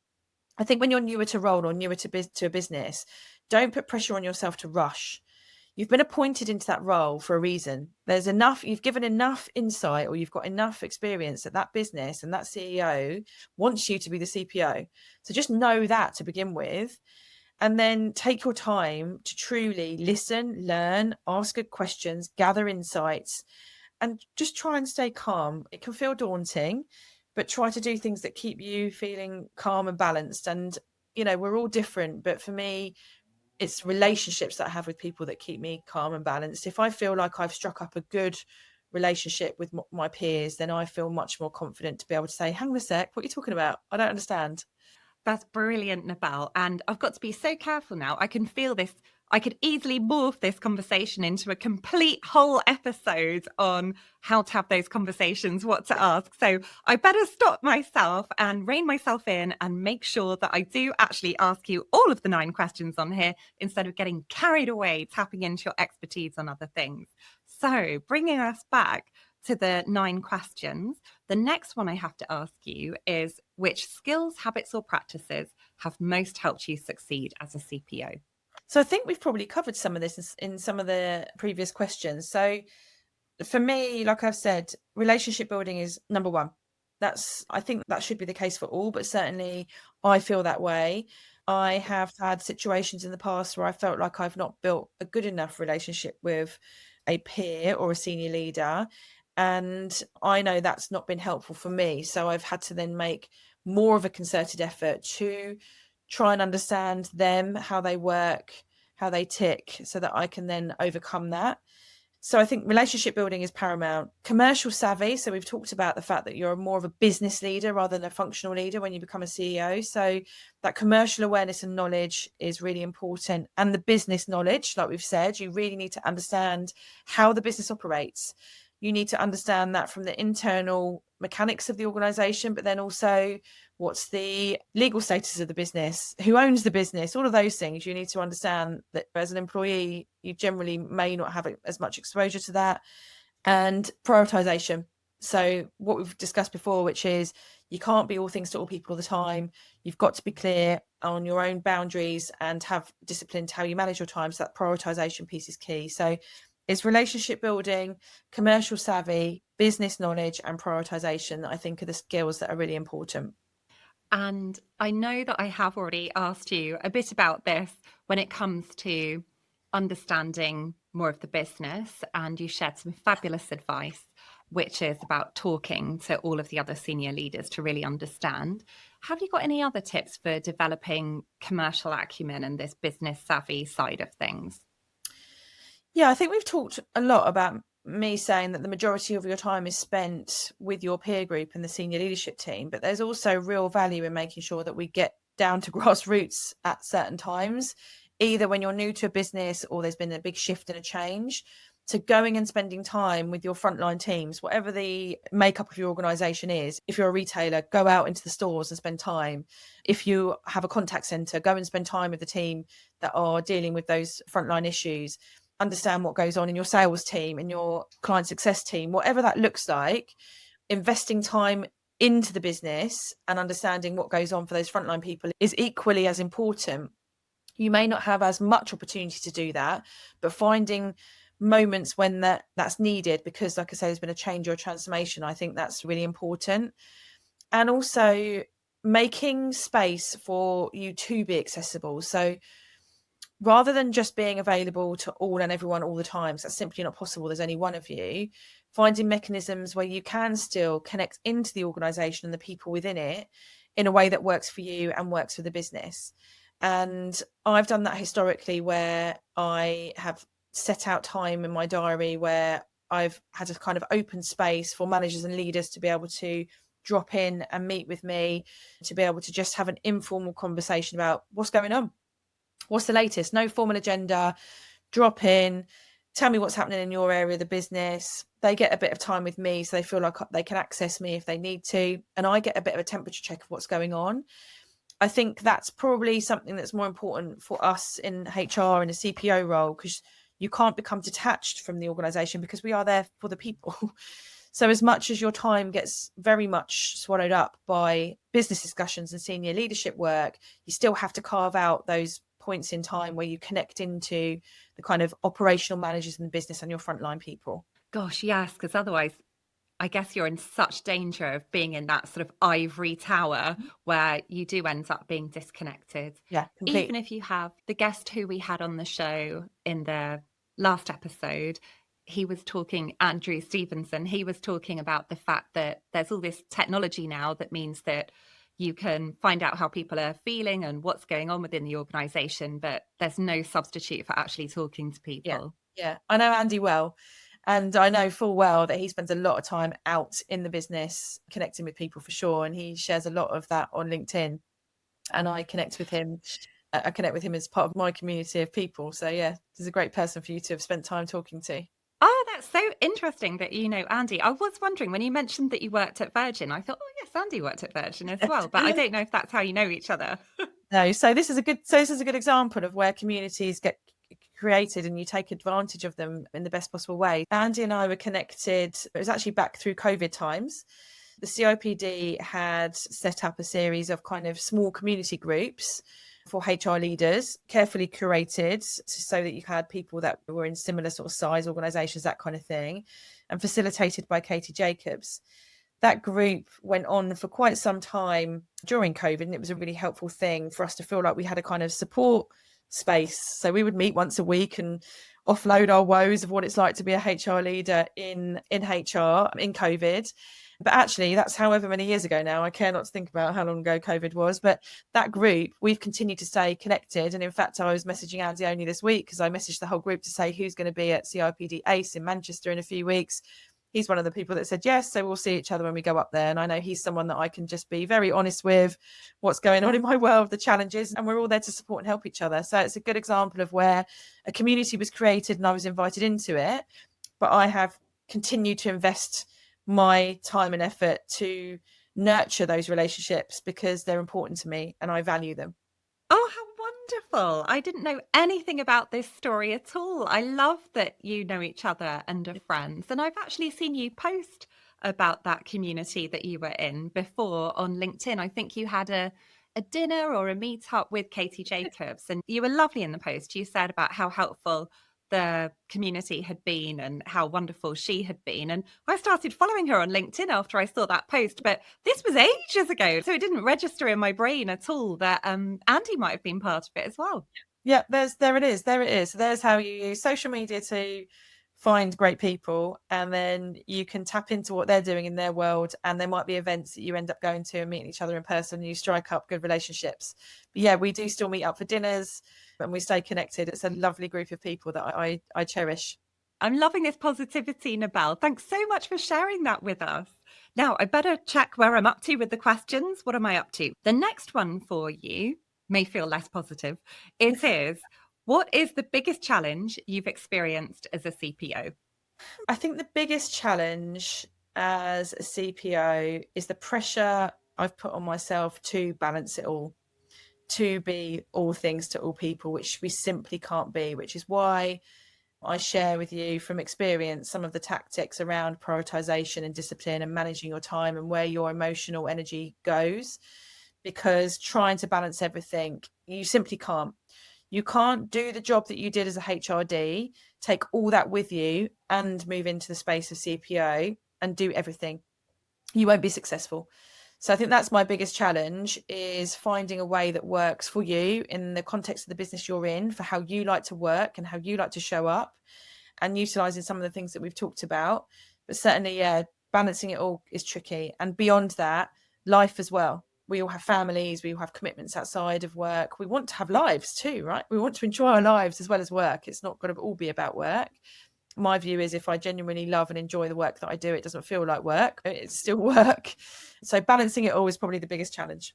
I think when you're newer to role or newer to a business, don't put pressure on yourself to rush. You've been appointed into that role for a reason. You've given enough insight, or you've got enough experience that that business and that CEO wants you to be the CPO. So just know that to begin with, and then take your time to truly listen, learn, ask good questions, gather insights, and just try and stay calm. It can feel daunting, but try to do things that keep you feeling calm and balanced. And, we're all different, but for me, it's relationships that I have with people that keep me calm and balanced. If I feel like I've struck up a good relationship with my peers, then I feel much more confident to be able to say, hang on a sec, what are you talking about? I don't understand. That's brilliant, Nebel. And I've got to be so careful now. I can feel this I could easily morph this conversation into a complete whole episode on how to have those conversations, what to ask. So I better stop myself and rein myself in and make sure that I do actually ask you all of the 9 questions on here instead of getting carried away, tapping into your expertise on other things. So bringing us back to the 9 questions, the next one I have to ask you is, which skills, habits, or practices have most helped you succeed as a CPO? So I think we've probably covered some of this in some of the previous questions. So for me, like I've said, relationship building is number one. I think that should be the case for all, but certainly I feel that way. I have had situations in the past where I felt like I've not built a good enough relationship with a peer or a senior leader. And I know that's not been helpful for me. So I've had to then make more of a concerted effort to try and understand them, how they work, how they tick, so that I can then overcome that. So I think relationship building is paramount. Commercial savvy. So we've talked about the fact that you're more of a business leader rather than a functional leader when you become a CEO. So that commercial awareness and knowledge is really important. And the business knowledge, like we've said, you really need to understand how the business operates. You need to understand that from the internal mechanics of the organization, but then also what's the legal status of the business, who owns the business, all of those things. You need to understand that as an employee, you generally may not have as much exposure to that. And prioritization. So what we've discussed before, which is you can't be all things to all people all the time. You've got to be clear on your own boundaries and have discipline to how you manage your time. So that prioritization piece is key. So it's relationship building, commercial savvy, business knowledge, and prioritization, I think, are the skills that are really important. And I know that I have already asked you a bit about this when it comes to understanding more of the business, and you shared some fabulous advice, which is about talking to all of the other senior leaders to really understand. Have you got any other tips for developing commercial acumen and this business savvy side of things? Yeah, I think we've talked a lot about me saying that the majority of your time is spent with your peer group and the senior leadership team, but there's also real value in making sure that we get down to grassroots at certain times, either when you're new to a business or there's been a big shift and a change. To going and spending time with your frontline teams, whatever the makeup of your organization is. If you're a retailer, go out into the stores and spend time. If you have a contact center, go and spend time with the team that are dealing with those frontline issues. Understand what goes on in your sales team, in your client success team, whatever that looks like. Investing time into the business and understanding what goes on for those frontline people is equally as important. You may not have as much opportunity to do that, but finding moments when that's needed, because like I say, there's been a change or a transformation, I think that's really important. And also making space for you to be accessible. So rather than just being available to all and everyone all the time, so that's simply not possible, there's only one of you, finding mechanisms where you can still connect into the organization and the people within it in a way that works for you and works for the business. And I've done that historically, where I have set out time in my diary where I've had a kind of open space for managers and leaders to be able to drop in and meet with me, to be able to just have an informal conversation about what's going on, what's the latest, no formal agenda, drop in, tell me what's happening in your area of the business. They get a bit of time with me, so they feel like they can access me if they need to, and I get a bit of a temperature check of what's going on. I think that's probably something that's more important for us in HR in a CPO role, because you can't become detached from the organization, because we are there for the people. So as much as your time gets very much swallowed up by business discussions and senior leadership work, you still have to carve out those points in time where you connect into the kind of operational managers in the business and your frontline people. Gosh, yes, because otherwise I guess you're in such danger of being in that sort of ivory tower where you do end up being disconnected. Yeah, Even completely. if you have the guest who we had on the show in the last episode, he was talking, Andrew Stevenson, he was talking about the fact that there's all this technology now that means that you can find out how people are feeling and what's going on within the organization, but there's no substitute for actually talking to Yeah. people. Yeah. I know Andy well. And I know full well that he spends a lot of time out in the business connecting with people, for sure. And he shares a lot of that on LinkedIn. And I connect with him I connect with him as part of my community of people. So yeah, he's a great person for you to have spent time talking to. Oh, that's so interesting that you know Andy. I was wondering when you mentioned that you worked at Virgin, I thought, oh yes, Andy worked at Virgin as well. But I don't know if that's how you know each other. No, so this is a good example of where communities get created and you take advantage of them in the best possible way. Andy and I were connected, it was actually back through COVID times. The CIPD had set up a series of kind of small community groups for HR leaders, carefully curated so that you had people that were in similar sort of size organisations, that kind of thing, and facilitated by Katie Jacobs. That group went on for quite some time during COVID, and it was a really helpful thing for us to feel like we had a kind of support space. So we would meet once a week and offload our woes of what it's like to be a HR leader in HR in COVID. But actually, that's however many years ago now. I care not to think about how long ago COVID was. But that group, we've continued to stay connected. And in fact, I was messaging Andy only this week because I messaged the whole group to say who's going to be at CIPD ACE in Manchester in a few weeks. He's one of the people that said yes, so we'll see each other when we go up there. And I know he's someone that I can just be very honest with what's going on in my world, the challenges, and we're all there to support and help each other. So it's a good example of where a community was created and I was invited into it, but I have continued to invest my time and effort to nurture those relationships because they're important to me and I value them. Oh, how wonderful. I didn't know anything about this story at all. I love that you know each other and are friends. And I've actually seen you post about that community that you were in before on LinkedIn. I think you had a dinner or a meetup with Katie Jacobs, and you were lovely in the post. You said about how helpful the community had been and how wonderful she had been. And I started following her on LinkedIn after I saw that post, but this was ages ago. So it didn't register in my brain at all that Andy might have been part of it as well. Yeah, there it is. There's how you use social media to find great people, and then you can tap into what they're doing in their world, and there might be events that you end up going to and meeting each other in person and you strike up good relationships. But yeah, we do still meet up for dinners and we stay connected. It's a lovely group of people that I cherish. I'm loving this positivity, Nebel. Thanks so much for sharing that with us. Now, I better check where I'm up to with the questions. What am I up to? The next one for you may feel less positive. It is, what is the biggest challenge you've experienced as a CPO? I think the biggest challenge as a CPO is the pressure I've put on myself to balance it all, to be all things to all people, which we simply can't be, which is why I share with you from experience some of the tactics around prioritization and discipline and managing your time and where your emotional energy goes. Because trying to balance everything, you simply can't. You can't do the job that you did as a HRD, take all that with you and move into the space of CPO and do everything. You won't be successful. So I think that's my biggest challenge, is finding a way that works for you in the context of the business you're in, for how you like to work and how you like to show up, and utilizing some of the things that we've talked about. But certainly, yeah, balancing it all is tricky. And beyond that, life as well. We all have families, we all have commitments outside of work. We want to have lives too, right? We want to enjoy our lives as well as work. It's not got to all be about work. My view is if I genuinely love and enjoy the work that I do, it doesn't feel like work. It's still work. So balancing it all is probably the biggest challenge.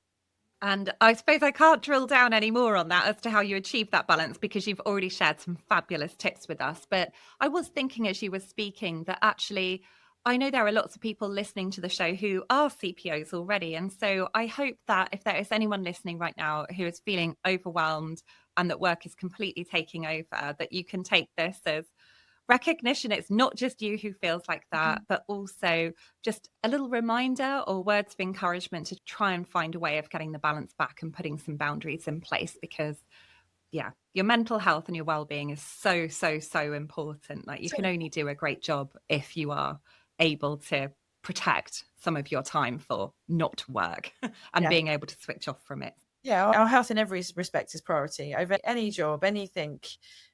And I suppose I can't drill down any more on that as to how you achieve that balance because you've already shared some fabulous tips with us. But I was thinking as you were speaking that actually, I know there are lots of people listening to the show who are CPOs already. And so I hope that if there is anyone listening right now who is feeling overwhelmed and that work is completely taking over, that you can take this as recognition. It's not just you who feels like that, but also just a little reminder or words of encouragement to try and find a way of getting the balance back and putting some boundaries in place, because yeah, your mental health and your well-being is so, so, so important. Like you can only do a great job if you are able to protect some of your time for not work and being able to switch off from it. Yeah, our health in every respect is priority over any job, anything.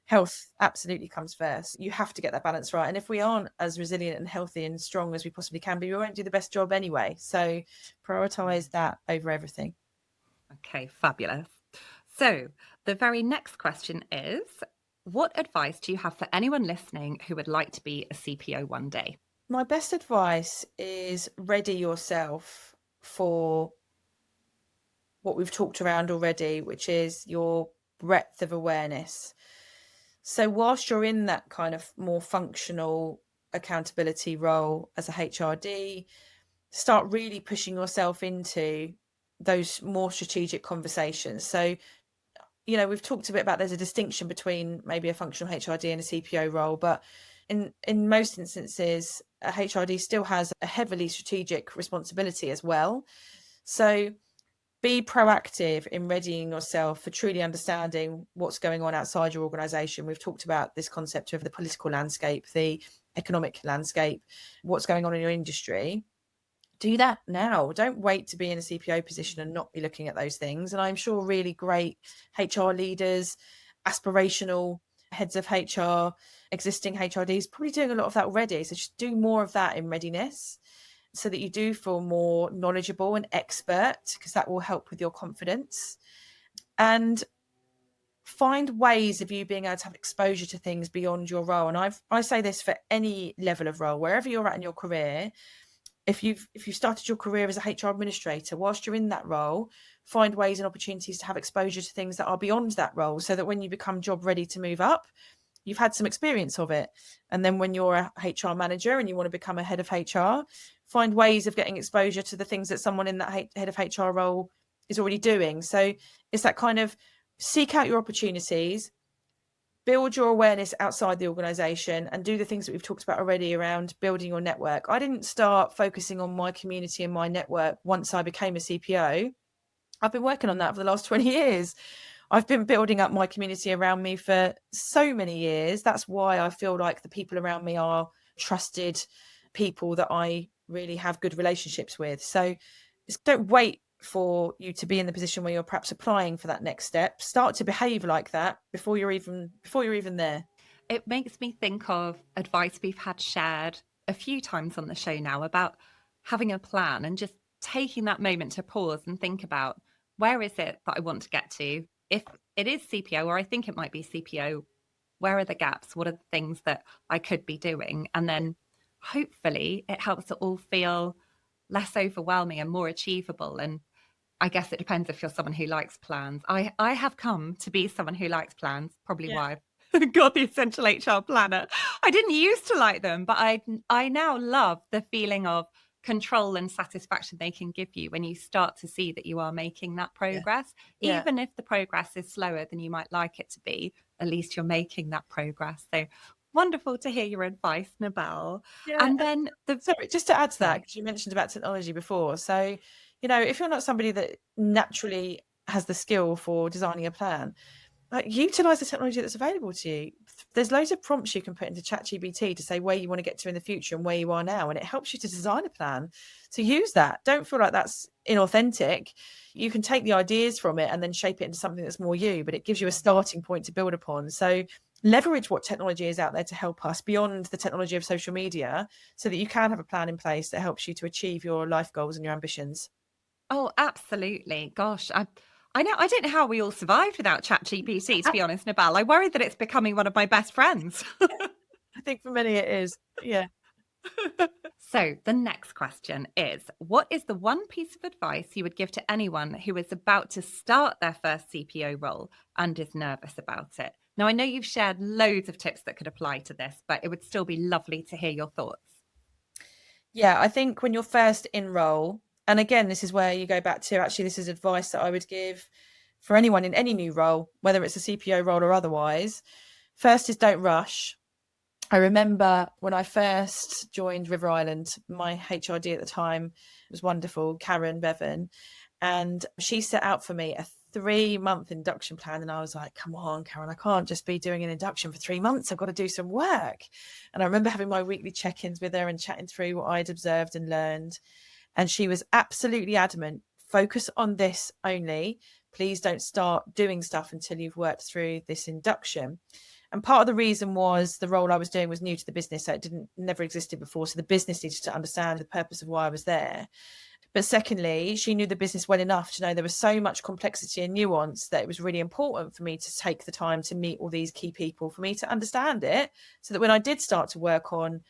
Health absolutely comes first. You have to get that balance right. And if we aren't as resilient and healthy and strong as we possibly can be, we won't do the best job anyway. So prioritize that over everything. Okay, fabulous. So the very next question is, what advice do you have for anyone listening who would like to be a CPO one day? My best advice is ready yourself for what we've talked around already, which is your breadth of awareness. So whilst you're in that kind of more functional accountability role as a HRD, start really pushing yourself into those more strategic conversations. So, we've talked a bit about there's a distinction between maybe a functional HRD and a CPO role, but in most instances, a HRD still has a heavily strategic responsibility as well. So be proactive in readying yourself for truly understanding what's going on outside your organisation. We've talked about this concept of the political landscape, the economic landscape, what's going on in your industry. Do that now. Don't wait to be in a CPO position and not be looking at those things. And I'm sure really great HR leaders, aspirational heads of HR, existing HRDs, probably doing a lot of that already. So just do more of that in readiness so that you do feel more knowledgeable and expert, because that will help with your confidence. And find ways of you being able to have exposure to things beyond your role. And I say this for any level of role, wherever you're at in your career. If you started your career as a HR administrator, whilst you're in that role, find ways and opportunities to have exposure to things that are beyond that role, so that when you become job ready to move up, you've had some experience of it. And then when you're a HR manager and you want to become a head of HR, find ways of getting exposure to the things that someone in that head of HR role is already doing. So it's that kind of seek out your opportunities, build your awareness outside the organisation, and do the things that we've talked about already around building your network. I didn't start focusing on my community and my network once I became a CPO. I've been working on that for the last 20 years. I've been building up my community around me for so many years. That's why I feel like the people around me are trusted people that I really have good relationships with. So just don't wait for you to be in the position where you're perhaps applying for that next step. Start to behave like that before you're even there. It makes me think of advice we've had shared a few times on the show now about having a plan and just taking that moment to pause and think about, where is it that I want to get to? If it is CPO, or I think it might be CPO, where are the gaps? What are the things that I could be doing? And then hopefully it helps it all feel less overwhelming and more achievable. And I guess it depends if you're someone who likes plans. I have come to be someone who likes plans, probably why I've got the Essential HR Planner. I didn't used to like them, but I now love the feeling of control and satisfaction they can give you when you start to see that you are making that progress. Yeah. Even if the progress is slower than you might like it to be, at least you're making that progress. So wonderful to hear your advice, Nebel. Yeah. And then sorry, just to add to that, because you mentioned about technology before. So, if you're not somebody that naturally has the skill for designing a plan, utilize the technology that's available to you. There's loads of prompts you can put into ChatGPT to say where you want to get to in the future and where you are now, and it helps you to design a plan. So use that. Don't feel like that's inauthentic. You can take the ideas from it and then shape it into something that's more you, but it gives you a starting point to build upon. So leverage what technology is out there to help us beyond the technology of social media, so that you can have a plan in place that helps you to achieve your life goals and your ambitions. Oh, absolutely. Gosh, I know. I don't know how we all survived without ChatGPT, to be honest, Nebel. I worry that it's becoming one of my best friends. I think for many it is. Yeah. So the next question is, what is the one piece of advice you would give to anyone who is about to start their first CPO role and is nervous about it? Now, I know you've shared loads of tips that could apply to this, but it would still be lovely to hear your thoughts. Yeah, I think when you're first in role, and again, this is where you go back to, actually, this is advice that I would give for anyone in any new role, whether it's a CPO role or otherwise. First is don't rush. I remember when I first joined River Island, my HRD at the time was wonderful, Karen Bevan, and she set out for me a 3-month induction plan. And I was like, come on, Karen, I can't just be doing an induction for 3 months. I've got to do some work. And I remember having my weekly check-ins with her and chatting through what I'd observed and learned. And she was absolutely adamant, focus on this only. Please don't start doing stuff until you've worked through this induction. And part of the reason was the role I was doing was new to the business, so it never existed before. So the business needed to understand the purpose of why I was there. But secondly, she knew the business well enough to know there was so much complexity and nuance that it was really important for me to take the time to meet all these key people, for me to understand it, so that when I did start to work on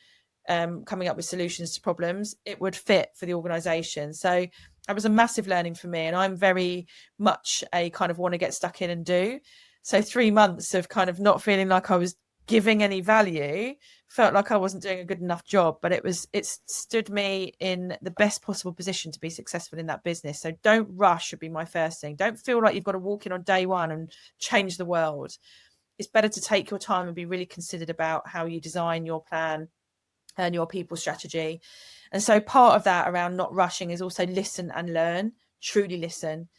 coming up with solutions to problems, it would fit for the organisation. So that was a massive learning for me. And I'm very much a kind of want to get stuck in and do. So 3 months of kind of not feeling like I was giving any value, felt like I wasn't doing a good enough job, but it stood me in the best possible position to be successful in that business. So don't rush would be my first thing. Don't feel like you've got to walk in on day one and change the world. It's better to take your time and be really considered about how you design your plan and your people strategy. And so part of that around not rushing is also listen and learn, truly listen,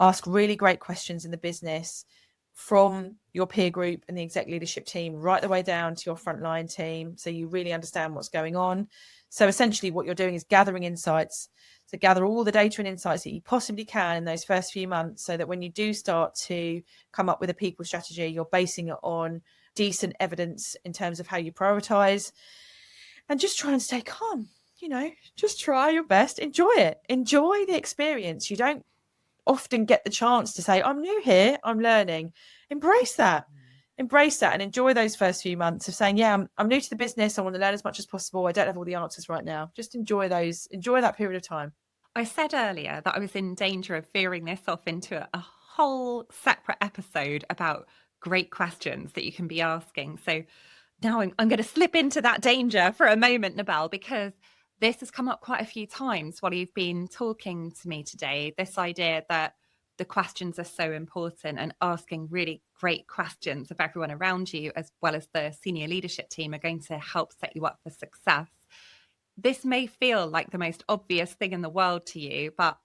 ask really great questions in the business from your peer group and the exec leadership team right the way down to your frontline team, so you really understand what's going on. So essentially what you're doing is gathering insights. So gather all the data and insights that you possibly can in those first few months, so that when you do start to come up with a people strategy, you're basing it on decent evidence in terms of how you prioritize, and just try and stay calm. Just try your best, enjoy it, enjoy the experience. You don't often get the chance to say, I'm new here, I'm learning. Embrace that and enjoy those first few months of saying, yeah, I'm new to the business, I want to learn as much as possible, I don't have all the answers right now. Just enjoy that period of time. I said earlier that I was in danger of veering this off into a whole separate episode about great questions that you can be asking. So now I'm going to slip into that danger for a moment, Nebel, because this has come up quite a few times while you've been talking to me today. This idea that the questions are so important, and asking really great questions of everyone around you, as well as the senior leadership team, are going to help set you up for success. This may feel like the most obvious thing in the world to you, but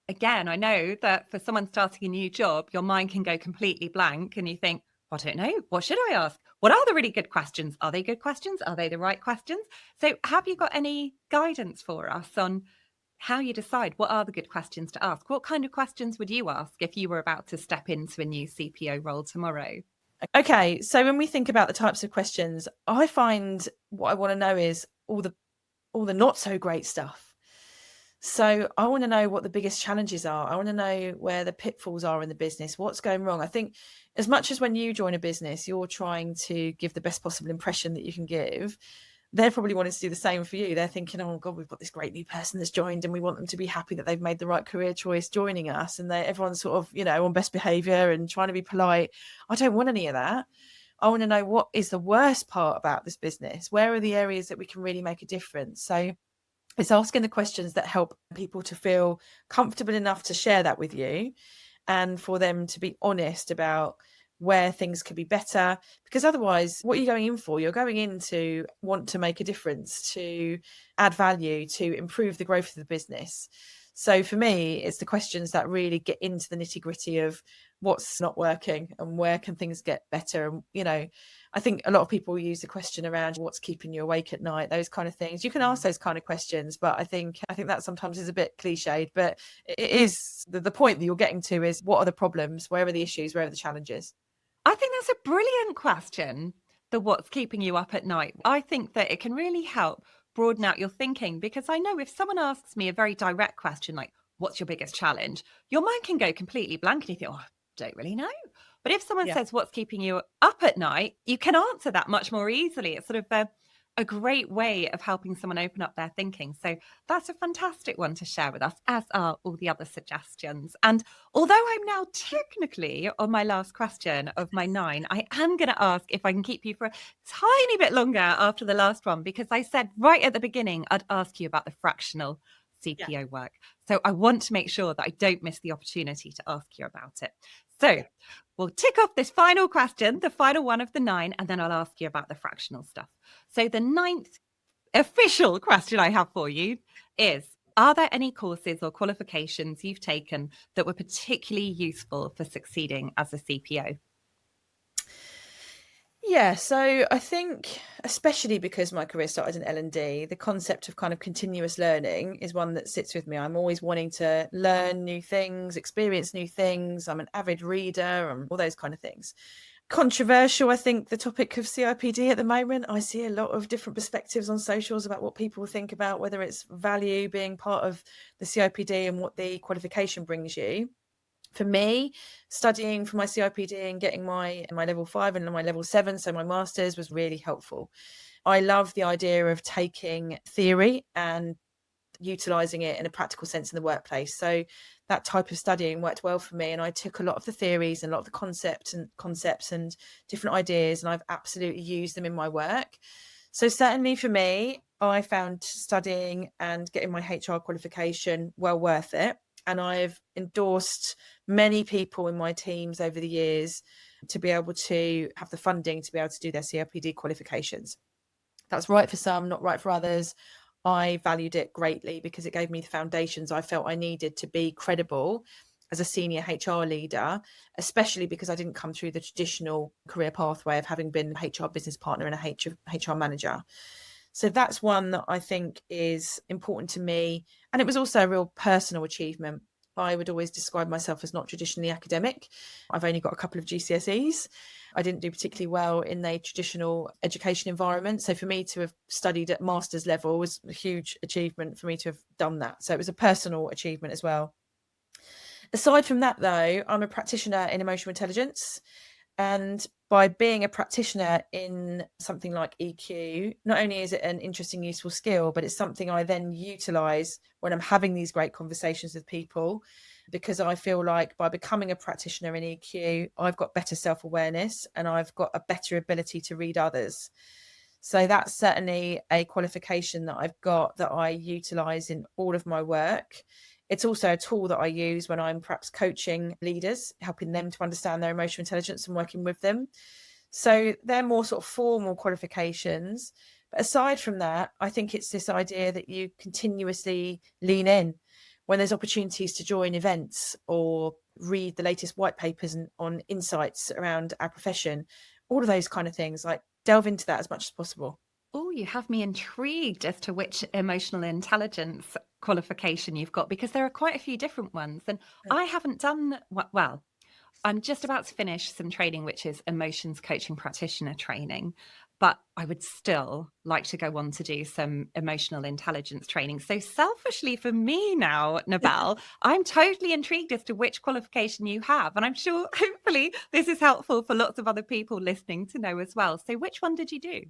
again, I know that for someone starting a new job, your mind can go completely blank and you think, I don't know, what should I ask? What are the really good questions? Are they good questions? Are they the right questions? So have you got any guidance for us on how you decide what are the good questions to ask? What kind of questions would you ask if you were about to step into a new CPO role tomorrow? Okay, so when we think about the types of questions, I find what I want to know is all the not so great stuff. So I want to know what the biggest challenges are. I want to know where the pitfalls are in the business, what's going wrong. I think as much as when you join a business, you're trying to give the best possible impression that you can give, they're probably wanting to do the same for you. They're thinking, oh God, we've got this great new person that's joined and we want them to be happy that they've made the right career choice joining us. And everyone's sort of, on best behavior and trying to be polite. I don't want any of that. I want to know what is the worst part about this business. Where are the areas that we can really make a difference? So it's asking the questions that help people to feel comfortable enough to share that with you, and for them to be honest about where things could be better. Because otherwise, what you're going in for, you're going in to want to make a difference, to add value, to improve the growth of the business. So for me, it's the questions that really get into the nitty gritty of what's not working and where can things get better. And, I think a lot of people use the question around what's keeping you awake at night, those kind of things. You can ask those kind of questions, but I think that sometimes is a bit cliched, but it is the point that you're getting to is what are the problems? Where are the issues? Where are the challenges? I think that's a brilliant question, the what's keeping you up at night. I think that it can really help broaden out your thinking, because I know if someone asks me a very direct question like, what's your biggest challenge? Your mind can go completely blank and you think, oh, I don't really know. But if someone says, what's keeping you up at night, you can answer that much more easily. It's sort of a great way of helping someone open up their thinking. So that's a fantastic one to share with us, as are all the other suggestions. And although I'm now technically on my last question of my 9, I am going to ask if I can keep you for a tiny bit longer after the last one, because I said right at the beginning, I'd ask you about the fractional CPO work. So I want to make sure that I don't miss the opportunity to ask you about it. So we'll tick off this final question, the final one of the 9, and then I'll ask you about the fractional stuff. So the 9th official question I have for you is, are there any courses or qualifications you've taken that were particularly useful for succeeding as a CPO? Yeah, so I think, especially because my career started in L&D, the concept of kind of continuous learning is one that sits with me. I'm always wanting to learn new things, experience new things. I'm an avid reader and all those kind of things. Controversial, I think, the topic of CIPD at the moment. I see a lot of different perspectives on socials about what people think about whether it's value being part of the CIPD and what the qualification brings you. For me, studying for my CIPD and getting my level 5 and my level 7, so my master's, was really helpful. I love the idea of taking theory and utilising it in a practical sense in the workplace. So that type of studying worked well for me. And I took a lot of the theories and a lot of the concepts and different ideas, and I've absolutely used them in my work. So certainly for me, I found studying and getting my HR qualification well worth it. And I've endorsed many people in my teams over the years to be able to have the funding to be able to do their CRPD qualifications. That's right for some, not right for others. I valued it greatly because it gave me the foundations I felt I needed to be credible as a senior HR leader, especially because I didn't come through the traditional career pathway of having been a HR business partner and a HR manager. So that's one that I think is important to me. And it was also a real personal achievement. I would always describe myself as not traditionally academic. I've only got a couple of GCSEs. I didn't do particularly well in the traditional education environment. So for me to have studied at master's level was a huge achievement for me to have done that. So it was a personal achievement as well. Aside from that, though, I'm a practitioner in emotional intelligence. And by being a practitioner in something like EQ, not only is it an interesting, useful skill, but it's something I then utilize when I'm having these great conversations with people, because I feel like by becoming a practitioner in EQ, I've got better self-awareness and I've got a better ability to read others. So that's certainly a qualification that I've got that I utilize in all of my work. It's also a tool that I use when I'm perhaps coaching leaders, helping them to understand their emotional intelligence and working with them. So they're more sort of formal qualifications. But aside from that, I think it's this idea that you continuously lean in when there's opportunities to join events or read the latest white papers on insights around our profession, all of those kind of things, like delve into that as much as possible. Oh, you have me intrigued as to which emotional intelligence qualification you've got, because there are quite a few different ones. And I haven't done, well, I'm just about to finish some training, which is emotions coaching practitioner training. But I would still like to go on to do some emotional intelligence training. So selfishly for me now, Nebel, I'm totally intrigued as to which qualification you have. And I'm sure, hopefully, this is helpful for lots of other people listening to know as well. So which one did you do?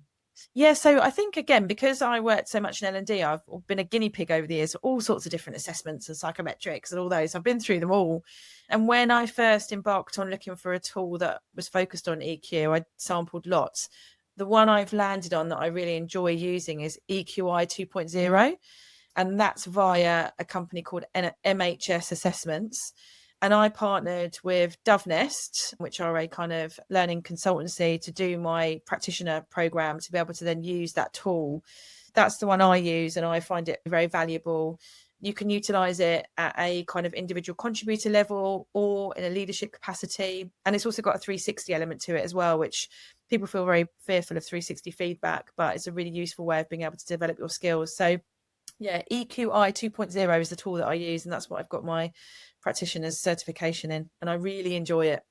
Yeah, so I think, again, because I worked so much in L&D, I've been a guinea pig over the years for all sorts of different assessments and psychometrics and all those. I've been through them all. And when I first embarked on looking for a tool that was focused on EQ, I sampled lots. The one I've landed on that I really enjoy using is EQI 2.0. And that's via a company called MHS Assessments. And I partnered with Dove Nest, which are a kind of learning consultancy, to do my practitioner program to be able to then use that tool. That's the one I use, and I find it very valuable. You can utilize it at a kind of individual contributor level or in a leadership capacity. And it's also got a 360 element to it as well, which people feel very fearful of 360 feedback, but it's a really useful way of being able to develop your skills. So yeah, EQI 2.0 is the tool that I use, and that's what I've got my practitioner's certification in, and I really enjoy it.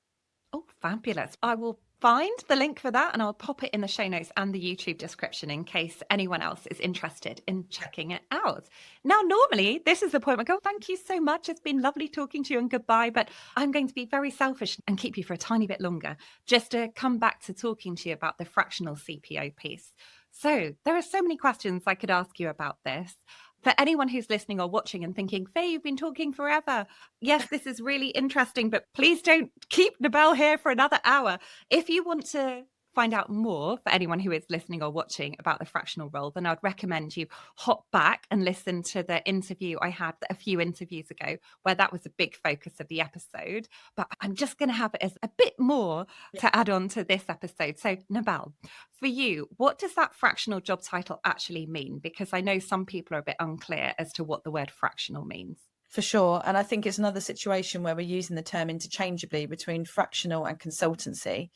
Oh, fabulous. I will find the link for that and I'll pop it in the show notes and the YouTube description in case anyone else is interested in checking it out. Now, normally, this is the point where I go, thank you so much. It's been lovely talking to you and goodbye. But I'm going to be very selfish and keep you for a tiny bit longer, just to come back to talking to you about the fractional CPO piece. So there are so many questions I could ask you about this. For anyone who's listening or watching and thinking, Faye, you've been talking forever. Yes, this is really interesting, but please don't keep Nebel here for another hour. If you want to find out more, for anyone who is listening or watching, about the fractional role, then I'd recommend you hop back and listen to the interview I had a few interviews ago, where that was a big focus of the episode. But I'm just going to have it as a bit more to add on to this episode. So, Nebel, for you, what does that fractional job title actually mean? Because I know some people are a bit unclear as to what the word fractional means. For sure. And I think it's another situation where we're using the term interchangeably between fractional and consultancy.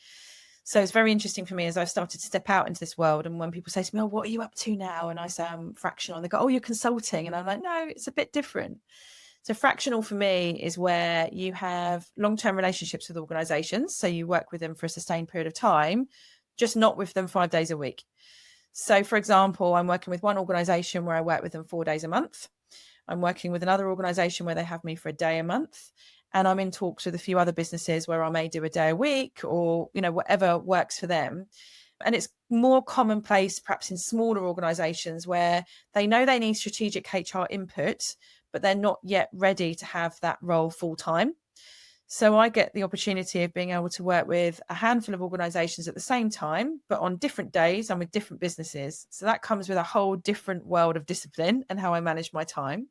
So it's very interesting for me as I've started to step out into this world. And when people say to me, oh, what are you up to now? And I say, I'm fractional. And they go, oh, you're consulting. And I'm like, no, it's a bit different. So fractional for me is where you have long-term relationships with organizations. So you work with them for a sustained period of time, just not with them 5 days a week. So, for example, I'm working with one organization where I work with them 4 days a month. I'm working with another organization where they have me for a day a month. And I'm in talks with a few other businesses where I may do a day a week or, whatever works for them. And it's more commonplace perhaps in smaller organisations where they know they need strategic HR input, but they're not yet ready to have that role full time. So I get the opportunity of being able to work with a handful of organisations at the same time, but on different days and with different businesses. So that comes with a whole different world of discipline and how I manage my time.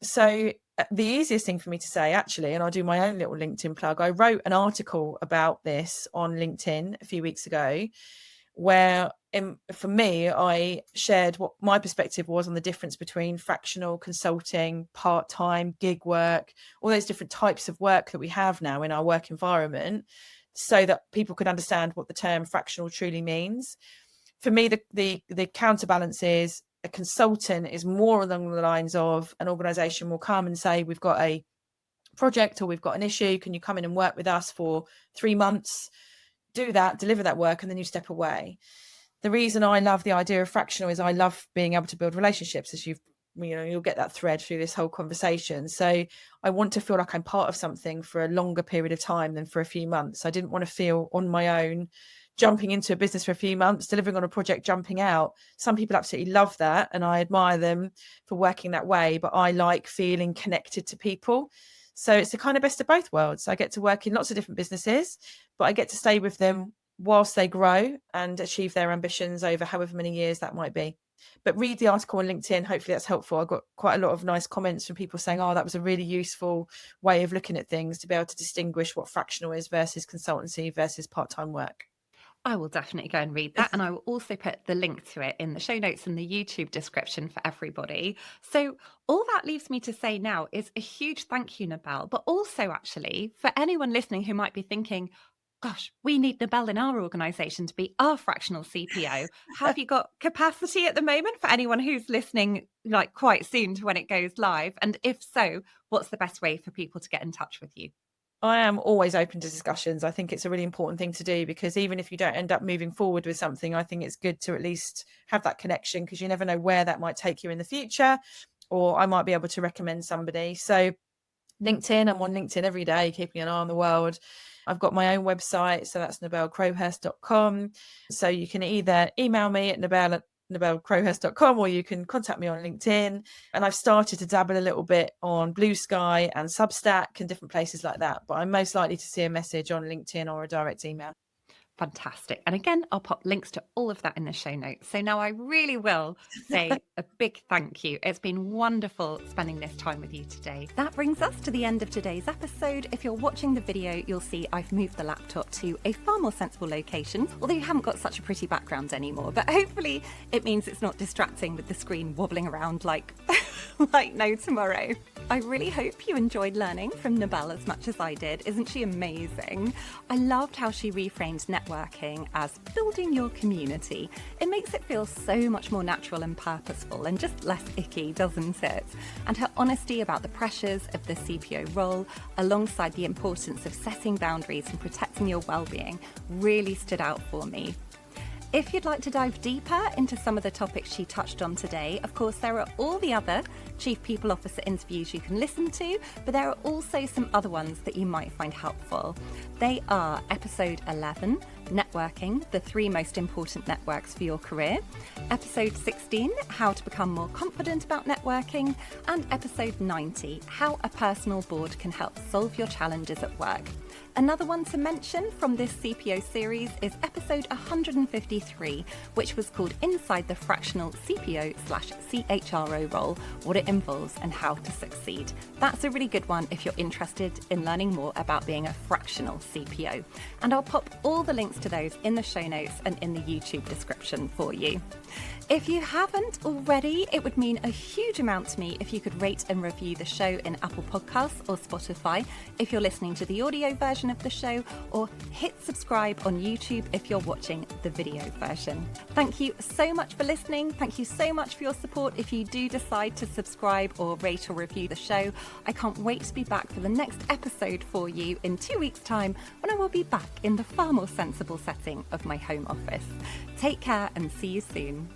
So the easiest thing for me to say, actually, and I'll do my own little LinkedIn plug, I wrote an article about this on LinkedIn a few weeks ago, where for me, I shared what my perspective was on the difference between fractional, consulting, part-time, gig work, all those different types of work that we have now in our work environment, so that people could understand what the term fractional truly means. For me, the counterbalance is a consultant is more along the lines of an organization will come and say, we've got a project or we've got an issue. Can you come in and work with us for 3 months? Do that, deliver that work, and then you step away. The reason I love the idea of fractional is I love being able to build relationships, as you'll get that thread through this whole conversation. So I want to feel like I'm part of something for a longer period of time than for a few months. I didn't want to feel on my own, jumping into a business for a few months, delivering on a project, jumping out. Some people absolutely love that, and I admire them for working that way, but I like feeling connected to people. So it's the kind of best of both worlds. I get to work in lots of different businesses, but I get to stay with them whilst they grow and achieve their ambitions over however many years that might be. But read the article on LinkedIn. Hopefully that's helpful. I got quite a lot of nice comments from people saying, oh, that was a really useful way of looking at things to be able to distinguish what fractional is versus consultancy versus part-time work. I will definitely go and read that. And I will also put the link to it in the show notes and the YouTube description for everybody. So all that leaves me to say now is a huge thank you, Nebel, but also actually for anyone listening who might be thinking, gosh, we need Nebel in our organisation to be our fractional CPO. Have you got capacity at the moment for anyone who's listening like quite soon to when it goes live? And if so, what's the best way for people to get in touch with you? I am always open to discussions. I think it's a really important thing to do, because even if you don't end up moving forward with something, I think it's good to at least have that connection, because you never know where that might take you in the future, or I might be able to recommend somebody. So LinkedIn, I'm on LinkedIn every day, keeping an eye on the world. I've got my own website, so that's nebelcrowhurst.com. So you can either email me at nebelcrowhurst.com, or you can contact me on LinkedIn. And I've started to dabble a little bit on Blue Sky and Substack and different places like that. But I'm most likely to see a message on LinkedIn or a direct email. Fantastic. And again, I'll pop links to all of that in the show notes. So now I really will say a big thank you. It's been wonderful spending this time with you today. That brings us to the end of today's episode. If you're watching the video, you'll see I've moved the laptop to a far more sensible location, although you haven't got such a pretty background anymore. But hopefully it means it's not distracting with the screen wobbling around like no tomorrow. I really hope you enjoyed learning from Nebel as much as I did. Isn't she amazing? I loved how she reframed networking as building your community. It makes it feel so much more natural and purposeful and just less icky, doesn't it? And her honesty about the pressures of the CPO role, alongside the importance of setting boundaries and protecting your well-being, really stood out for me. If you'd like to dive deeper into some of the topics she touched on today, of course, there are all the other Chief People Officer interviews you can listen to, but there are also some other ones that you might find helpful. They are episode 11, Networking, the 3 most important networks for your career, episode 16, How to become more confident about networking, and episode 90, How a personal board can help solve your challenges at work. Another one to mention from this CPO series is episode 153, which was called Inside the Fractional CPO/CHRO Role, What It Involves and How to Succeed. That's a really good one if you're interested in learning more about being a fractional CPO. And I'll pop all the links to those in the show notes and in the YouTube description for you. If you haven't already, it would mean a huge amount to me if you could rate and review the show in Apple Podcasts or Spotify if you're listening to the audio version of the show, or hit subscribe on YouTube if you're watching the video version. Thank you so much for listening. Thank you so much for your support if you do decide to subscribe or rate or review the show. I can't wait to be back for the next episode for you in 2 weeks' time, when I will be back in the far more sensible setting of my home office. Take care and see you soon.